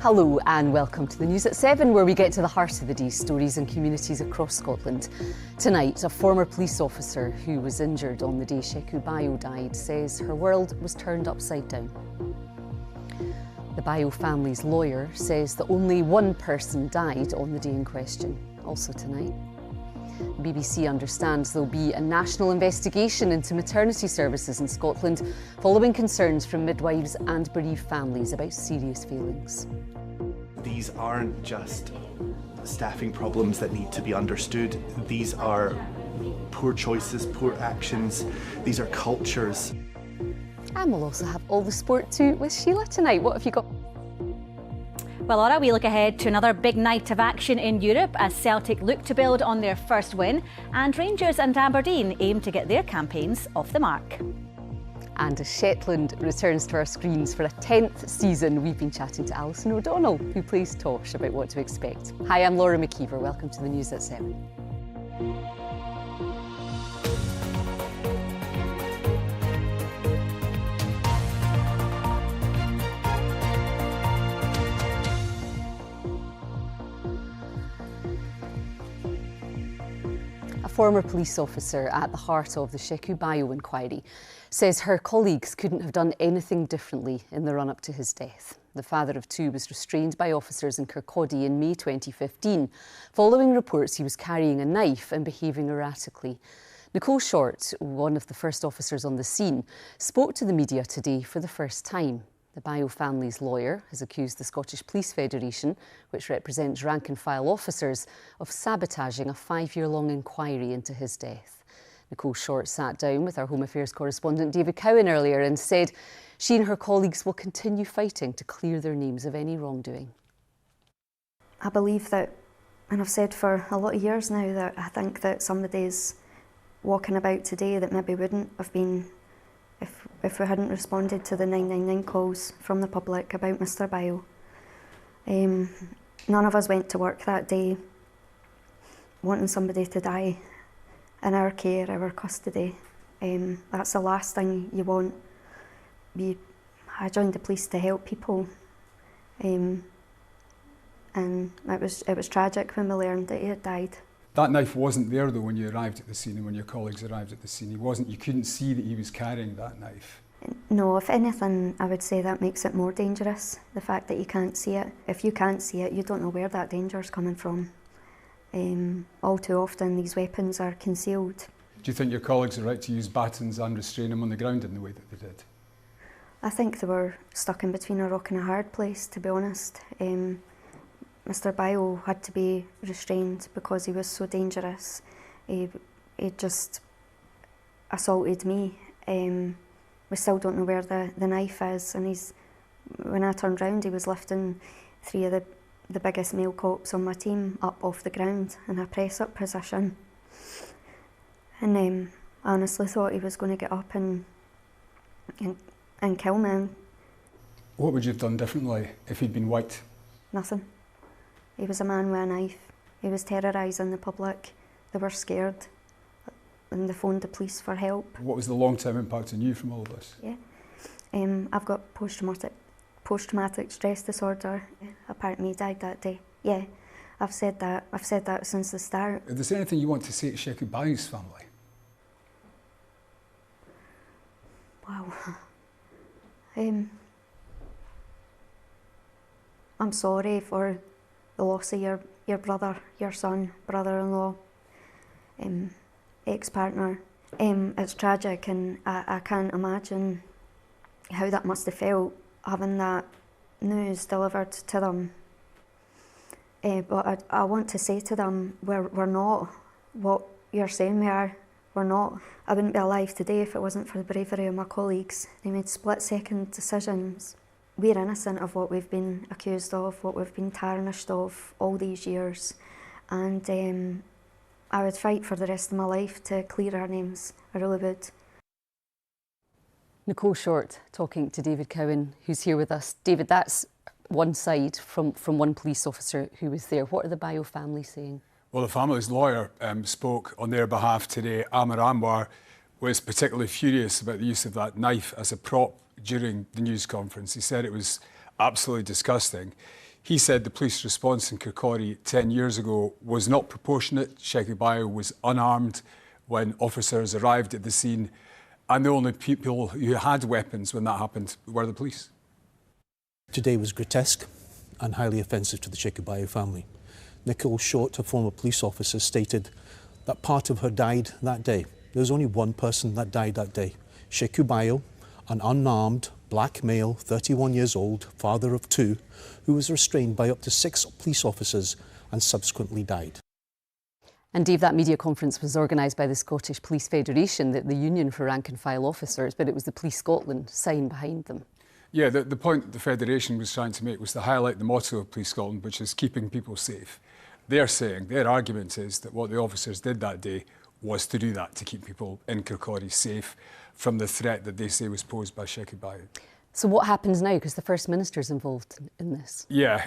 Hello and welcome to the News at 7, where we get to the heart of the day, stories in communities across Scotland. Tonight, a former police officer who was injured on the day Sheku Bayoh died says her world was turned upside down. The Bayoh family's lawyer says that only one person died on the day in question. Also tonight, the BBC understands there'll be a national investigation into maternity services in Scotland following concerns from midwives and bereaved families about serious failings. These aren't just staffing problems that need to be understood. These are poor choices, poor actions. These are cultures. And we'll also have all the sport too with Sheila tonight. What have you got? Well, Laura, we look ahead to another big night of action in Europe as Celtic look to build on their first win and Rangers and Aberdeen aim to get their campaigns off the mark. And as Shetland returns to our screens for a 10th season, we've been chatting to Alison O'Donnell, who plays Tosh, about what to expect. Hi, I'm Laura McKeever. Welcome to the News at 7. A former police officer at the heart of the Sheku Bayoh inquiry says her colleagues couldn't have done anything differently in the run-up to his death. The father of two was restrained by officers in Kirkcaldy in May 2015, following reports he was carrying a knife and behaving erratically. Nicole Short, one of the first officers on the scene, spoke to the media today for the first time. The Bayoh family's lawyer has accused the Scottish Police Federation, which represents rank-and-file officers, of sabotaging a 5-year-long inquiry into his death. Nicole Short sat down with our Home Affairs correspondent David Cowan earlier and said she and her colleagues will continue fighting to clear their names of any wrongdoing. I believe that, and I've said for a lot of years now, that I think that somebody's walking about today that maybe wouldn't have been if we hadn't responded to the 999 calls from the public about Mr Bayoh. None of us went to work that day wanting somebody to die in our care, our custody. That's the last thing you want. I joined the police to help people, and it was tragic when we learned that he had died. That knife wasn't there though when you arrived at the scene and when your colleagues arrived at the scene. You couldn't see that he was carrying that knife. No, if anything, I would say that makes it more dangerous, the fact that you can't see it. If you can't see it, you don't know where that danger's coming from. All too often these weapons are concealed. Do you think your colleagues are right to use batons and restrain him on the ground in the way that they did? I think they were stuck in between a rock and a hard place, to be honest. Mr Bayoh had to be restrained because he was so dangerous. He just assaulted me. We still don't know where the knife is, and when I turned round he was lifting 3 of the biggest male cops on my team up off the ground in a press-up position. And I honestly thought he was going to get up and kill me. What would you have done differently if he'd been white? Nothing. He was a man with a knife. He was terrorising the public. They were scared and they phoned the police for help. What was the long-term impact on you from all of this? Yeah, I've got post-traumatic stress disorder. Apparently he died that day. Yeah, I've said that since the start. Is there anything you want to say to Sheku Bayoh's family? Wow. I'm sorry for the loss of your brother, your son, brother-in-law, ex-partner. It's tragic, and I can't imagine how that must have felt, having that news delivered to them. But I want to say to them, we're not what you're saying we are. We're not. I wouldn't be alive today if it wasn't for the bravery of my colleagues. They made split-second decisions. We're innocent of what we've been accused of, what we've been tarnished of all these years. And I would fight for the rest of my life to clear our names. I really would. Nicole Short talking to David Cowan, who's here with us. David, that's one side from one police officer who was there. What are the Bayoh family saying? Well, the family's lawyer spoke on their behalf today. Amar Anwar was particularly furious about the use of that knife as a prop during the news conference. He said it was absolutely disgusting. He said the police response in Kirkcaldy 10 years ago was not proportionate. Sheku Bayoh was unarmed when officers arrived at the scene, and the only people who had weapons when that happened were the police. Today was grotesque and highly offensive to the Sheku Bayoh family. Nicole Short, a former police officer, stated that part of her died that day. There was only one person that died that day. Sheku Bayoh, an unarmed black male, 31 years old, father of two, who was restrained by up to 6 police officers and subsequently died. And Dave, that media conference was organised by the Scottish Police Federation, the union for rank and file officers, but it was the Police Scotland sign behind them. Yeah, the point the Federation was trying to make was to highlight the motto of Police Scotland, which is keeping people safe. They're saying, their argument is that what the officers did that day was to do that, to keep people in Kirkcaldy safe from the threat that they say was posed by Sheku Bayoh. So what happens now? Because the First Minister's involved in this. Yeah,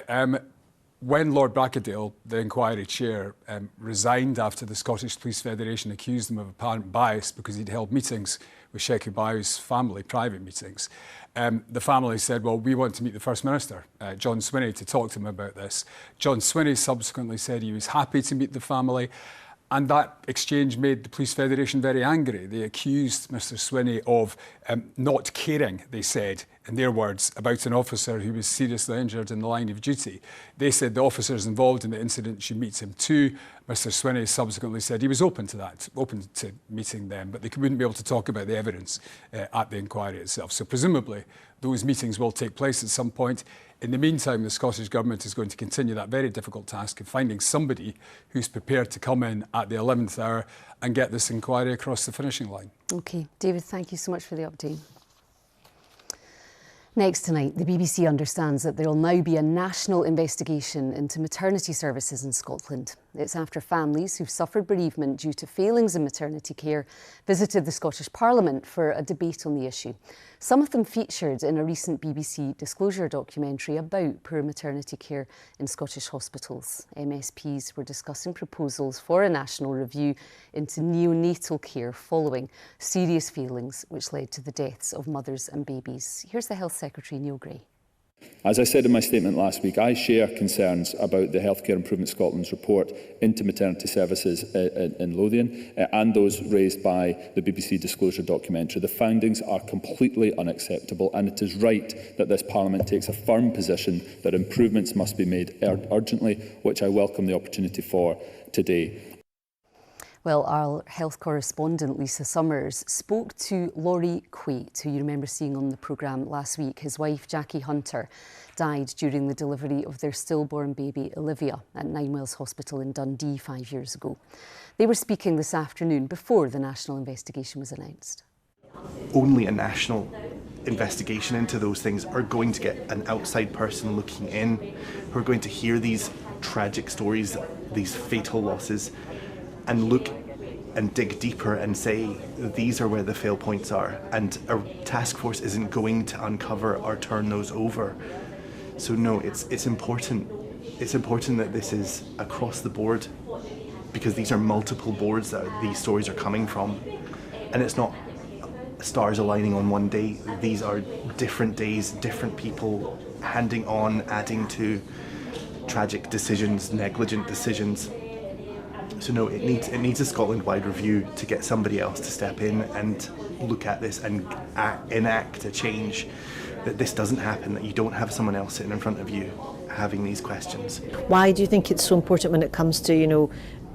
when Lord Brackadale, the inquiry chair, resigned after the Scottish Police Federation accused him of apparent bias because he'd held meetings with Sheku Bayoh's family, private meetings, the family said, well, we want to meet the First Minister, John Swinney, to talk to him about this. John Swinney subsequently said he was happy to meet the family, and that exchange made the Police Federation very angry. They accused Mr Swinney of not caring, they said, in their words, about an officer who was seriously injured in the line of duty. They said the officers involved in the incident should meet him too. Mr Swinney subsequently said he was open to that, open to meeting them, but they wouldn't be able to talk about the evidence at the inquiry itself. So presumably those meetings will take place at some point. In the meantime, the Scottish Government is going to continue that very difficult task of finding somebody who's prepared to come in at the 11th hour and get this inquiry across the finishing line. OK. David, thank you so much for the update. Next tonight, the BBC understands that there will now be a national investigation into maternity services in Scotland. It's after families who've suffered bereavement due to failings in maternity care visited the Scottish Parliament for a debate on the issue. Some of them featured in a recent BBC Disclosure documentary about poor maternity care in Scottish hospitals. MSPs were discussing proposals for a national review into neonatal care following serious failings which led to the deaths of mothers and babies. Here's the Health Secretary, Neil Gray. As I said in my statement last week, I share concerns about the Healthcare Improvement Scotland's report into maternity services in Lothian and those raised by the BBC Disclosure documentary. The findings are completely unacceptable, and it is right that this Parliament takes a firm position that improvements must be made urgently, which I welcome the opportunity for today. Well, our health correspondent Lisa Summers spoke to Laurie Quaite, who you remember seeing on the programme last week. His wife, Jackie Hunter, died during the delivery of their stillborn baby, Olivia, at Ninewells Hospital in Dundee 5 years ago. They were speaking this afternoon before the national investigation was announced. Only a national investigation into those things are going to get an outside person looking in, who are going to hear these tragic stories, these fatal losses, and look and dig deeper and say, these are where the fail points are. And a task force isn't going to uncover or turn those over. So no, it's important. It's important that this is across the board, because these are multiple boards that these stories are coming from. And it's not stars aligning on one day. These are different days, different people handing on, adding to tragic decisions, negligent decisions. So no, it needs a Scotland-wide review to get somebody else to step in and look at this and enact a change, that this doesn't happen, that you don't have someone else sitting in front of you having these questions. Why do you think it's so important when it comes to,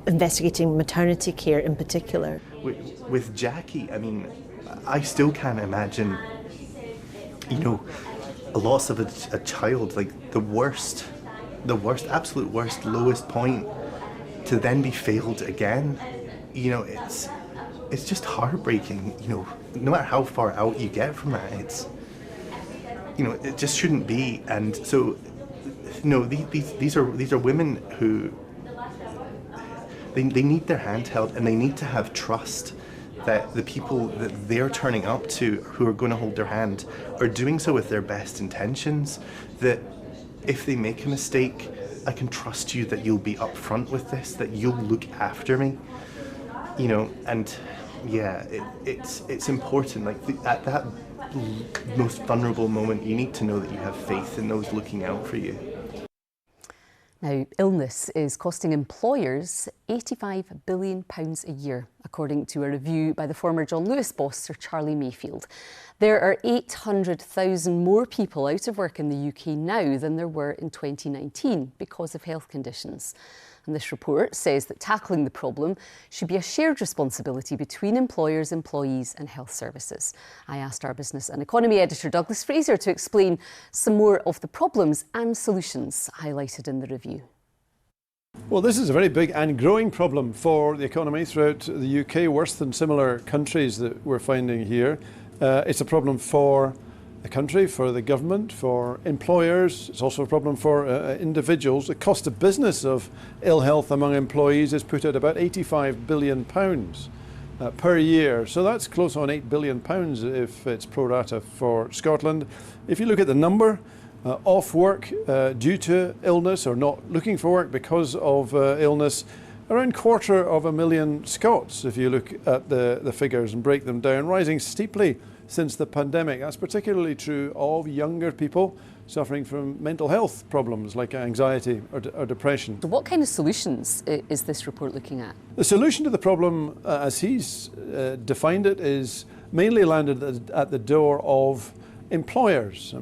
investigating maternity care in particular? With Jackie, I mean, I still can't imagine, a loss of a child, like the worst, absolute worst, lowest point, to then be failed again. It's just heartbreaking. No matter how far out you get from that, it just shouldn't be. And so, these are women who they need their hand held, and they need to have trust that the people that they're turning up to, who are going to hold their hand, are doing so with their best intentions. That if they make a mistake, I can trust you that you'll be upfront with this, that you'll look after me, and yeah, it's important. Like at that most vulnerable moment, you need to know that you have faith in those looking out for you. Now, illness is costing employers £85 billion a year, according to a review by the former John Lewis boss, Sir Charlie Mayfield. There are 800,000 more people out of work in the UK now than there were in 2019 because of health conditions. And this report says that tackling the problem should be a shared responsibility between employers, employees and health services. I asked our business and economy editor Douglas Fraser to explain some more of the problems and solutions highlighted in the review. Well, this is a very big and growing problem for the economy throughout the UK, worse than similar countries that we're finding here. It's a problem for the country, for the government, for employers. It's also a problem for individuals. The cost of business of ill health among employees is put at about £85 billion per year. So that's close on £8 billion if it's pro rata for Scotland. If you look at the number off work due to illness or not looking for work because of illness, around 250,000 Scots, if you look at the figures and break them down, rising steeply since the pandemic. That's particularly true of younger people suffering from mental health problems like anxiety or depression. So what kind of solutions is this report looking at? The solution to the problem, as he's defined it, is mainly landed at the door of employers.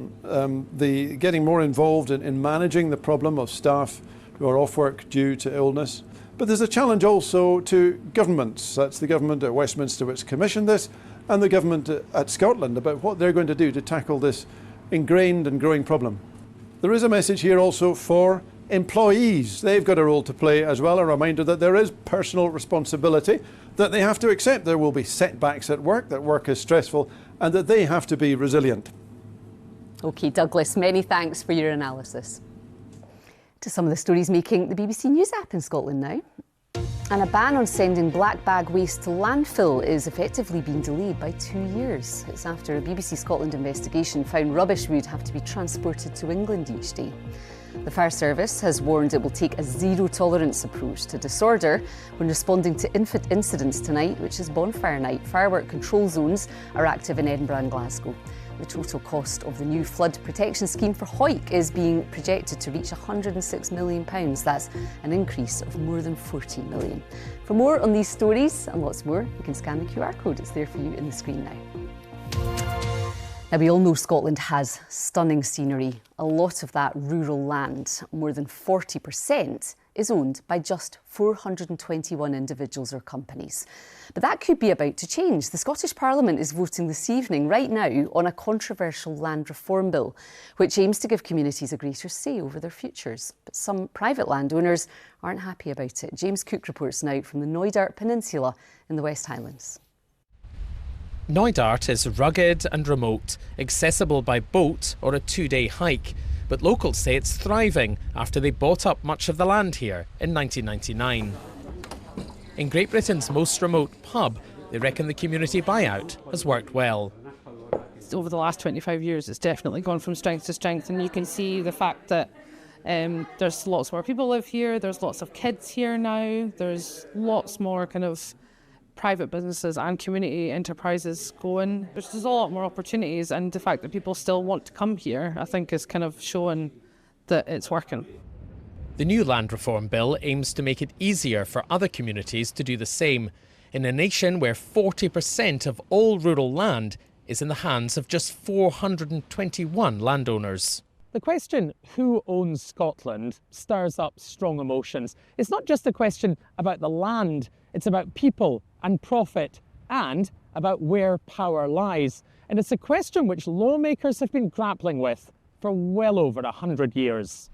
Getting more involved in managing the problem of staff who are off work due to illness. But there's a challenge also to governments. That's the government at Westminster which commissioned this, and the government at Scotland about what they're going to do to tackle this ingrained and growing problem. There is a message here also for employees. They've got a role to play as well, a reminder that there is personal responsibility, that they have to accept there will be setbacks at work, that work is stressful, and that they have to be resilient. OK, Douglas, many thanks for your analysis. To some of the stories making the BBC News app in Scotland now. And a ban on sending black bag waste to landfill is effectively being delayed by 2 years. It's after a BBC Scotland investigation found rubbish would have to be transported to England each day. The fire service has warned it will take a zero-tolerance approach to disorder when responding to incidents tonight, which is bonfire night. Firework control zones are active in Edinburgh and Glasgow. The total cost of the new flood protection scheme for Hawick is being projected to reach £106 million. That's an increase of more than 40 million. For more on these stories and lots more, you can scan the QR code. It's there for you in the screen now. Now, we all know Scotland has stunning scenery. A lot of that rural land, more than 40%, is owned by just 421 individuals or companies. But that could be about to change. The Scottish Parliament is voting this evening, right now, on a controversial land reform bill, which aims to give communities a greater say over their futures. But some private landowners aren't happy about it. James Cook reports now from the Knoydart Peninsula in the West Highlands. Knoydart is rugged and remote, accessible by boat or a 2-day hike. But locals say it's thriving after they bought up much of the land here in 1999. In Great Britain's most remote pub, they reckon the community buyout has worked well. Over the last 25 years, it's definitely gone from strength to strength, and you can see the fact that there's lots more people live here, there's lots of kids here now, there's lots more kind of private businesses and community enterprises going. There's a lot more opportunities, and the fact that people still want to come here, I think, is kind of showing that it's working. The new land reform bill aims to make it easier for other communities to do the same, in a nation where 40% of all rural land is in the hands of just 421 landowners. The question, who owns Scotland, stirs up strong emotions. It's not just a question about the land, it's about people and profit, and about where power lies. And it's a question which lawmakers have been grappling with for well over 100 years.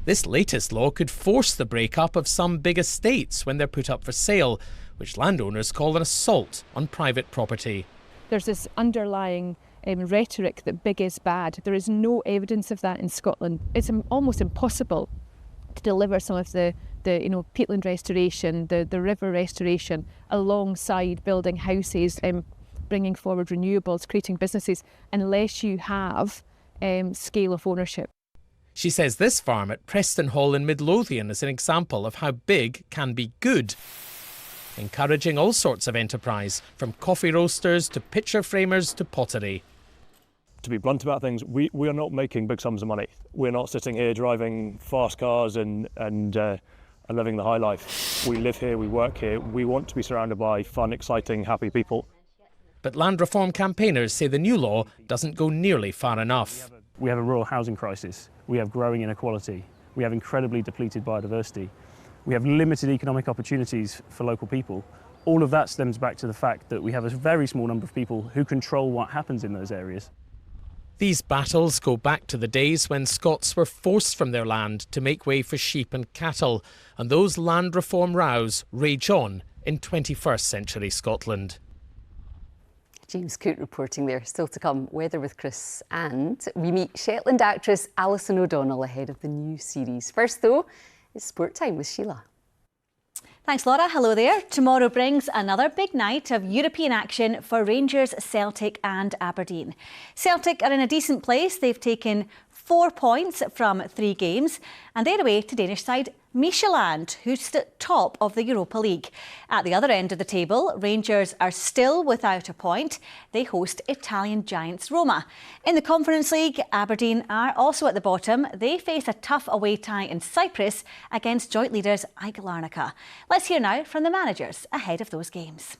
This latest law could force the break-up of some big estates when they're put up for sale, which landowners call an assault on private property. There's this underlying rhetoric that big is bad. There is no evidence of that in Scotland. It's almost impossible to deliver some of the peatland restoration, the river restoration, alongside building houses, bringing forward renewables, creating businesses, unless you have scale of ownership. She says this farm at Preston Hall in Midlothian is an example of how big can be good, encouraging all sorts of enterprise, from coffee roasters to picture framers to pottery. To be blunt about things, we are not making big sums of money. We're not sitting here driving fast cars and living the high life. We live here, we work here. We want to be surrounded by fun, exciting, happy people. But land reform campaigners say the new law doesn't go nearly far enough. We have a rural housing crisis. We have growing inequality. We have incredibly depleted biodiversity. We have limited economic opportunities for local people. All of that stems back to the fact that we have a very small number of people who control what happens in those areas. These battles go back to the days when Scots were forced from their land to make way for sheep and cattle, and those land reform rows rage on in 21st century Scotland. James Coote reporting there. Still to come, weather with Chris, and we meet Shetland actress Alison O'Donnell ahead of the new series. First though, it's sport time with Sheila. Thanks, Laura. Hello there. Tomorrow brings another big night of European action for Rangers, Celtic and Aberdeen. Celtic are in a decent place. They've taken 4 points from 3 games and they're away to Danish side Shetland, who's at top of the Europa League. At the other end of the table, Rangers are still without a point. They host Italian giants Roma. In the Conference League, Aberdeen are also at the bottom. They face a tough away tie in Cyprus against joint leaders AEK Larnaca. Let's hear now from the managers ahead of those games.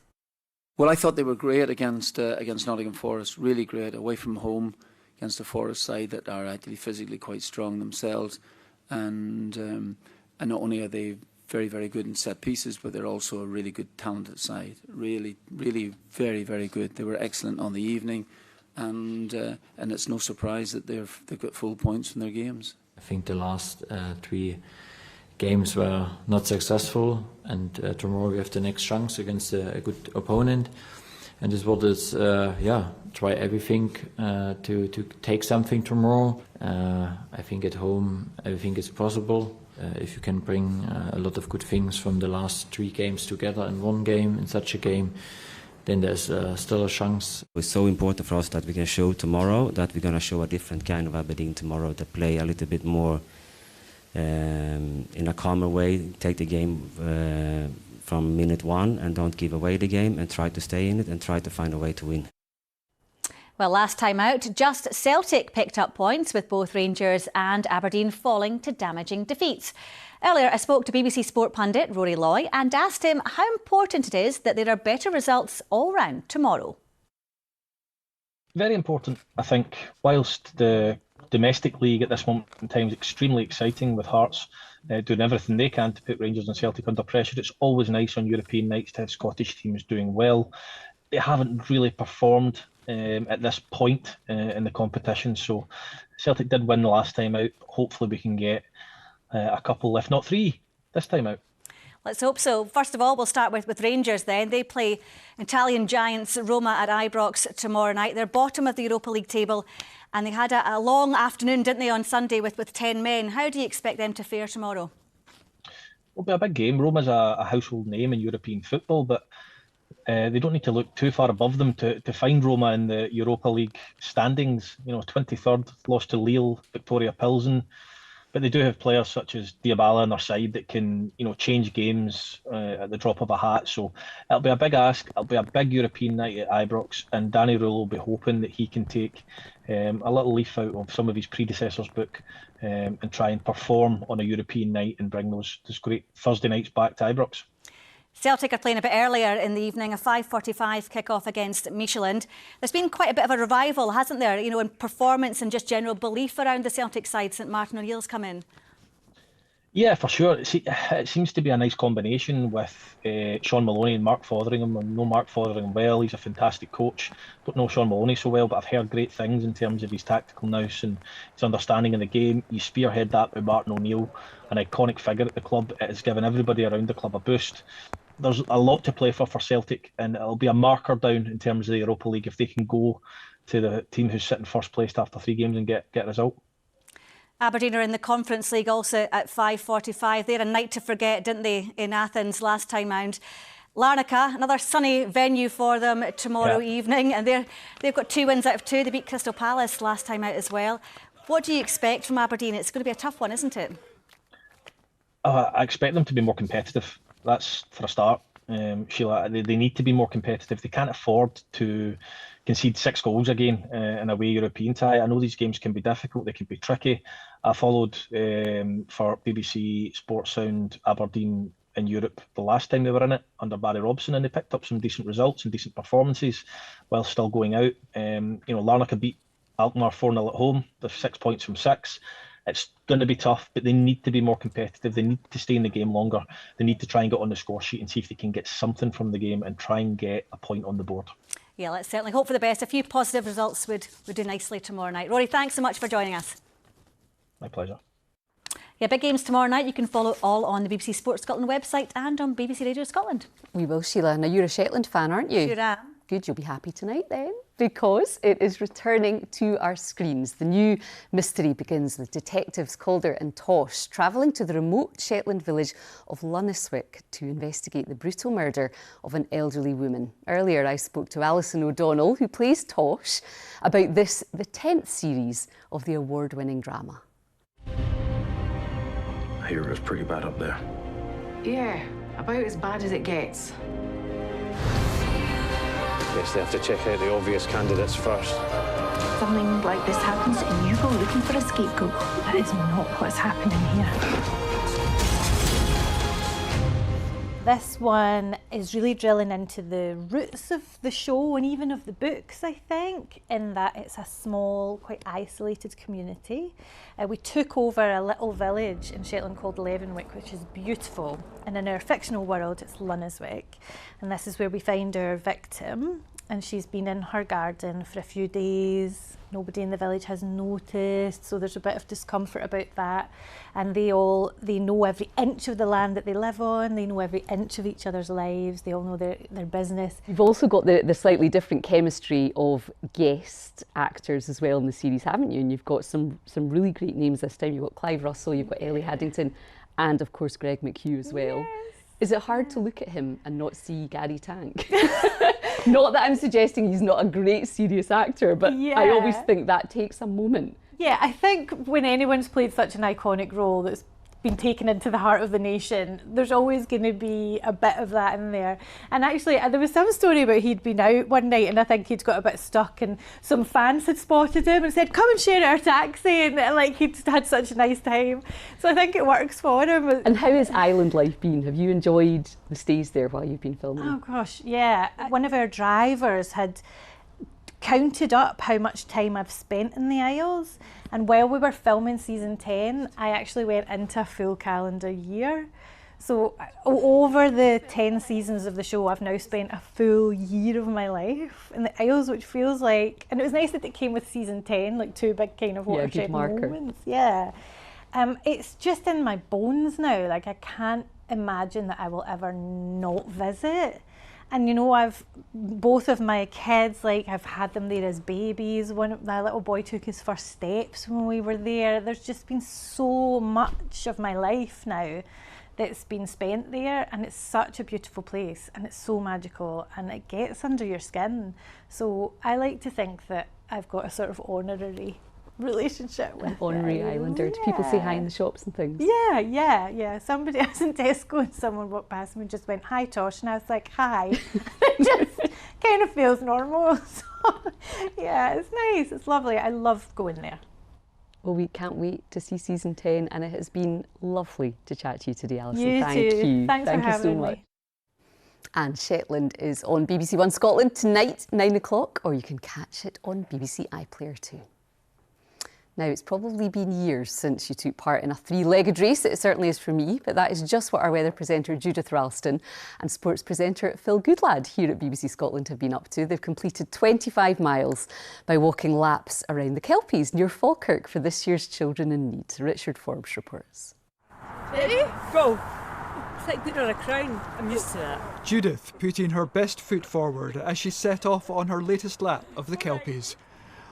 Well, I thought they were great against Nottingham Forest, really great, away from home against the Forest side that are actually physically quite strong themselves. And not only are they very, very good in set pieces, but they're also a really good, talented side. Really, really very, very good. They were excellent on the evening, and it's no surprise that they've got full points from their games. I think the last 3 games were not successful, and tomorrow we have the next chance against a good opponent. And this what is, try everything to take something tomorrow. I think at home everything is possible. If you can bring a lot of good things from the last 3 games together in one game, in such a game, then there's still a chance. It's so important for us that we can show tomorrow that we're going to show a different kind of Aberdeen tomorrow, that play a little bit more in a calmer way, take the game from minute 1 and don't give away the game and try to stay in it and try to find a way to win. Well, last time out, just Celtic picked up points, with both Rangers and Aberdeen falling to damaging defeats. Earlier, I spoke to BBC Sport pundit Rory Loy and asked him how important it is that there are better results all round tomorrow. Very important, I think. Whilst the domestic league at this moment in time is extremely exciting, with Hearts doing everything they can to put Rangers and Celtic under pressure, it's always nice on European nights to have Scottish teams doing well. They haven't really performed at this point in the competition, so Celtic did win the last time out. Hopefully we can get a couple, if not 3, this time out. Let's hope so. First of all, we'll start with Rangers then. They play Italian giants Roma at Ibrox tomorrow night. They're bottom of the Europa League table, and they had a long afternoon, didn't they, on Sunday with 10 men. How do you expect them to fare tomorrow? It'll be a big game. Roma's a household name in European football, but they don't need to look too far above them to find Roma in the Europa League standings. 23rd, lost to Lille, Victoria Pilsen. But they do have players such as Dybala on their side that can, change games at the drop of a hat. So it'll be a big ask. It'll be a big European night at Ibrox, and Danny Rule will be hoping that he can take a little leaf out of some of his predecessors' book and try and perform on a European night and bring those great Thursday nights back to Ibrox. Celtic are playing a bit earlier in the evening, a 5:45 kick-off against Shetland. There's been quite a bit of a revival, hasn't there, in performance and just general belief around the Celtic side since Martin O'Neill's come in? Yeah, for sure. It seems to be a nice combination with Sean Maloney and Mark Fotheringham. I know Mark Fotheringham well. He's a fantastic coach. Don't know Sean Maloney so well, but I've heard great things in terms of his tactical nous and his understanding of the game. You spearhead that with Martin O'Neill, an iconic figure at the club. It has given everybody around the club a boost. There's a lot to play for Celtic, and it'll be a marker down in terms of the Europa League if they can go to the team who's sitting first placed after 3 games and get a result. Aberdeen are in the Conference League also at 5:45. They had a night to forget, didn't they, in Athens last time round. Larnaca, another sunny venue for them tomorrow evening, and they've got 2 wins out of 2. They beat Crystal Palace last time out as well. What do you expect from Aberdeen? It's going to be a tough one, isn't it? I expect them to be more competitive. That's for a start. Sheila, they need to be more competitive. They can't afford to concede 6 goals again in a away European tie. I know these games can be difficult, they can be tricky. I followed for BBC Sports Sound Aberdeen in Europe the last time they were in it under Barry Robson, and they picked up some decent results and decent performances while still going out. Larnaca beat Alkmaar 4-0 at home. They're 6 points from 6. It's going to be tough, but they need to be more competitive. They need to stay in the game longer. They need to try and get on the score sheet and see if they can get something from the game and try and get a point on the board. Yeah, let's certainly hope for the best. A few positive results would do nicely tomorrow night. Rory, thanks so much for joining us. My pleasure. Yeah, big games tomorrow night. You can follow all on the BBC Sports Scotland website and on BBC Radio Scotland. We will, Sheila. Now, you're a Shetland fan, aren't you? Sure am. Good, you'll be happy tonight then, because it is returning to our screens. The new mystery begins with detectives Calder and Tosh travelling to the remote Shetland village of Lunniswick to investigate the brutal murder of an elderly woman. Earlier, I spoke to Alison O'Donnell, who plays Tosh, about this, the 10th series of the award-winning drama. I hear it was pretty bad up there. Yeah, about as bad as it gets. Guess they have to check out the obvious candidates first. Something like this happens and you go looking for a scapegoat. That is not what's happening here. This one is really drilling into the roots of the show and even of the books, I think, in that it's a small, quite isolated community. We took over a little village in Shetland called Leavenwick, which is beautiful. And in our fictional world, it's Lunniswick. And this is where we find our victim. And she's been in her garden for a few days. Nobody in the village has noticed, so there's a bit of discomfort about that. And they know every inch of the land that they live on. They know every inch of each other's lives. They all know their business. You've also got the slightly different chemistry of guest actors as well in the series, haven't you? And you've got some really great names this time. You've got Clive Russell, you've got Ellie Haddington, and of course Greg McHugh as well. Yes. Is it hard to look at him and not see Gary Tank? Not that I'm suggesting he's not a great serious actor, but yeah. I always think that takes a moment. Yeah, I think when anyone's played such an iconic role that's been taken into the heart of the nation, there's always going to be a bit of that in there. And actually, there was some story about he'd been out one night and I think he'd got a bit stuck and some fans had spotted him and said, come and share our taxi, and like he'd had such a nice time. So I think it works for him. And how has island life been? Have you enjoyed the stays there while you've been filming? Oh gosh, yeah. One of our drivers had counted up how much time I've spent in the Isles, and while we were filming season 10 I actually went into a full calendar year. So over the 10 seasons of the show I've now spent a full year of my life in the Isles, which feels like, and it was nice that it came with season 10, like two big kind of watershed moments. Yeah, it's just in my bones now. Like I can't imagine that I will ever not visit. And you know, both of my kids, like I've had them there as babies. My little boy took his first steps when we were there. There's just been so much of my life now that's been spent there, and it's such a beautiful place and it's so magical and it gets under your skin. So I like to think that I've got a sort of honorary relationship with an honorary islander. Do people say hi in the shops and things? Yeah. Somebody, I was in Tesco and someone walked past me and just went, hi Tosh, and I was like, hi. It just kind of feels normal. So, yeah, it's nice, it's lovely. I love going there. Well, we can't wait to see season 10, and it has been lovely to chat to you today, Alison. Thank you. Thanks for having me. And Shetland is on BBC One Scotland tonight, 9 o'clock, or you can catch it on BBC iPlayer too. Now, it's probably been years since you took part in a three-legged race. It certainly is for me, but that is just what our weather presenter Judith Ralston and sports presenter Phil Goodlad here at BBC Scotland have been up to. They've completed 25 miles by walking laps around the Kelpies near Falkirk for this year's Children in Need. Richard Forbes reports. Ready? Go! It's like putting on a crown. I'm used to that. Judith putting her best foot forward as she set off on her latest lap of the Kelpies.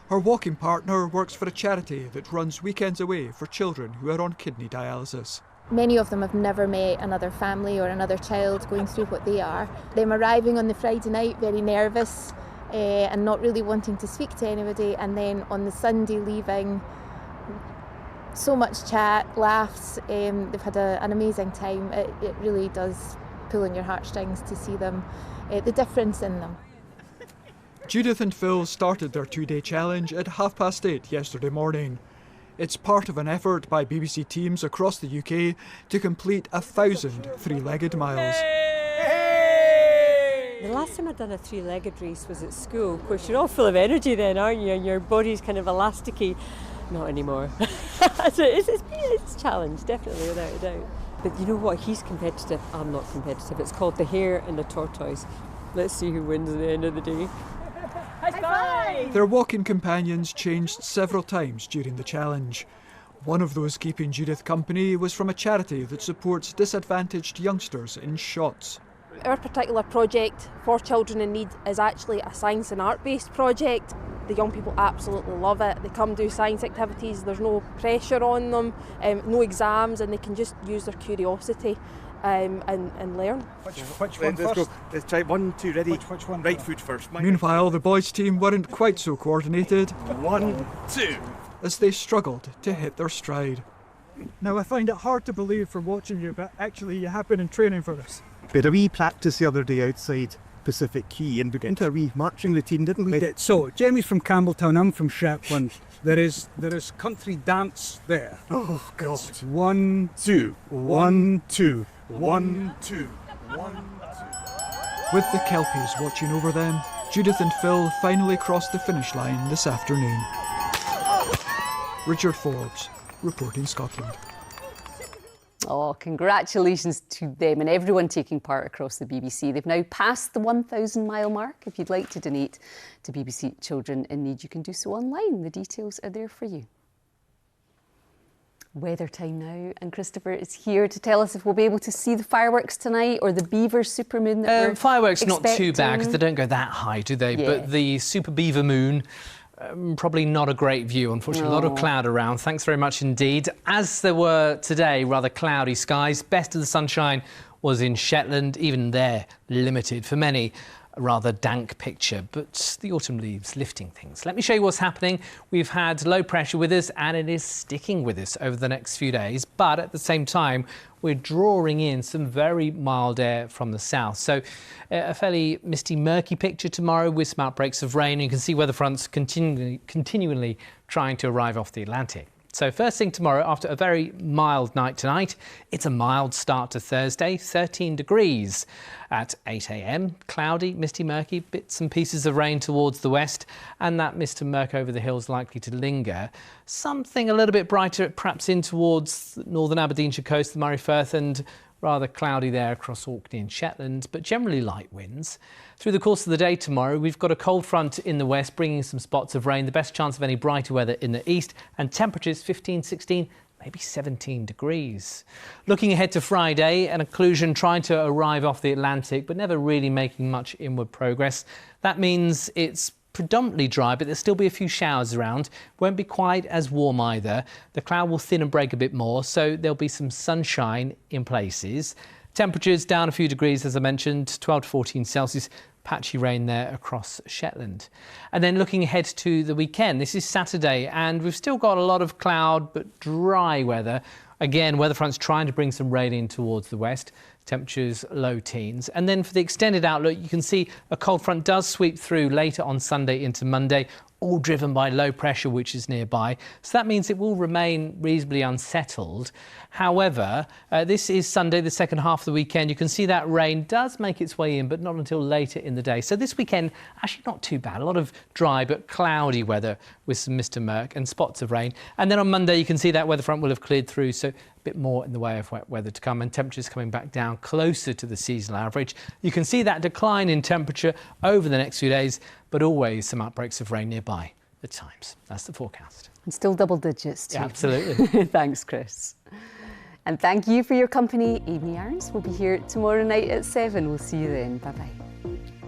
Her walking partner works for a charity that runs weekends away for children who are on kidney dialysis. Many of them have never met another family or another child going through what they are. Them arriving on the Friday night very nervous and not really wanting to speak to anybody, and then on the Sunday leaving, so much chat, laughs, they've had an amazing time. It really does pull on your heartstrings to see them, the difference in them. Judith and Phil started their 2-day challenge at 8:30 yesterday morning. It's part of an effort by BBC teams across the UK to complete 1,000 three-legged miles. The last time I'd done a three-legged race was at school. Of course, you're all full of energy then, aren't you? And your body's kind of elasticy. Not anymore. So it's a challenge, definitely, without a doubt. But you know what? He's competitive. I'm not competitive. It's called the hare and the tortoise. Let's see who wins at the end of the day. High five! Their walking companions changed several times during the challenge. One of those keeping Judith company was from a charity that supports disadvantaged youngsters in Shotts. Our particular project for children in need is actually a science and art based project. The young people absolutely love it. They come do science activities, there's no pressure on them, no exams, and they can just use their curiosity and learn. Which one first? Let's try 1, 2, ready. Which one? Right foot first. Meanwhile, the boys' team weren't quite so coordinated. 1, 2. As they struggled to hit their stride. Now I find it hard to believe from watching you, but actually you have been in training for this. We had a wee practice the other day outside Pacific Quay and we got into a wee marching routine, didn't we? We did. So, Jamie's from Campbelltown, I'm from Shetland. There is country dance there. Oh God. It's 1, 2, 1, 2, 1, 2, 1, 2. With the Kelpies watching over them, Judith and Phil finally crossed the finish line this afternoon. Richard Forbes, reporting Scotland. Oh, congratulations to them and everyone taking part across the BBC. They've now passed the 1,000 mile mark. If you'd like to donate to BBC Children in Need, you can do so online. The details are there for you. Weather time now, and Christopher is here to tell us if we'll be able to see the fireworks tonight or the Beaver supermoon that we're fireworks expecting. Not too bad because they don't go that high, do they? Yeah. But the Super Beaver moon, probably not a great view, unfortunately. A lot of cloud around. Thanks very much indeed. As there were today, rather cloudy skies. Best of the sunshine was in Shetland. Even there, limited for many. A rather dank picture, but the autumn leaves lifting things. Let me show you what's happening. We've had low pressure with us and it is sticking with us over the next few days. But at the same time, we're drawing in some very mild air from the south. So a fairly misty, murky picture tomorrow with some outbreaks of rain. You can see weather fronts continually trying to arrive off the Atlantic. So first thing tomorrow, after a very mild night tonight, it's a mild start to Thursday, 13 degrees at 8 a.m. Cloudy, misty, murky, bits and pieces of rain towards the west, and that mist and murk over the hills likely to linger. Something a little bit brighter, perhaps in towards the northern Aberdeenshire coast, the Moray Firth, and rather cloudy there across Orkney and Shetland, but generally light winds. Through the course of the day tomorrow, we've got a cold front in the west, bringing some spots of rain, the best chance of any brighter weather in the east, and temperatures 15, 16, maybe 17 degrees. Looking ahead to Friday, an occlusion trying to arrive off the Atlantic, but never really making much inward progress. That means it's predominantly dry, but there'll still be a few showers around. Won't be quite as warm either. The cloud will thin and break a bit more, so there'll be some sunshine in places. Temperatures down a few degrees, as I mentioned, 12 to 14 Celsius. Patchy rain there across Shetland. And then looking ahead to the weekend, this is Saturday, and we've still got a lot of cloud but dry weather. Again, weather fronts trying to bring some rain in towards the west. Temperatures low teens. And then for the extended outlook, you can see a cold front does sweep through later on Sunday into Monday, all driven by low pressure, which is nearby. So that means it will remain reasonably unsettled. However, this is Sunday, the second half of the weekend. You can see that rain does make its way in, but not until later in the day. So this weekend, actually not too bad. A lot of dry but cloudy weather with some mist and murk and spots of rain. And then on Monday, you can see that weather front will have cleared through. So a bit more in the way of wet weather to come, and temperatures coming back down closer to the seasonal average. You can see that decline in temperature over the next few days, but always some outbreaks of rain nearby at times. That's the forecast. And still double digits too. Yeah, absolutely. Thanks, Chris. And thank you for your company. Amy Irons will be here tomorrow night at 7. We'll see you then. Bye-bye.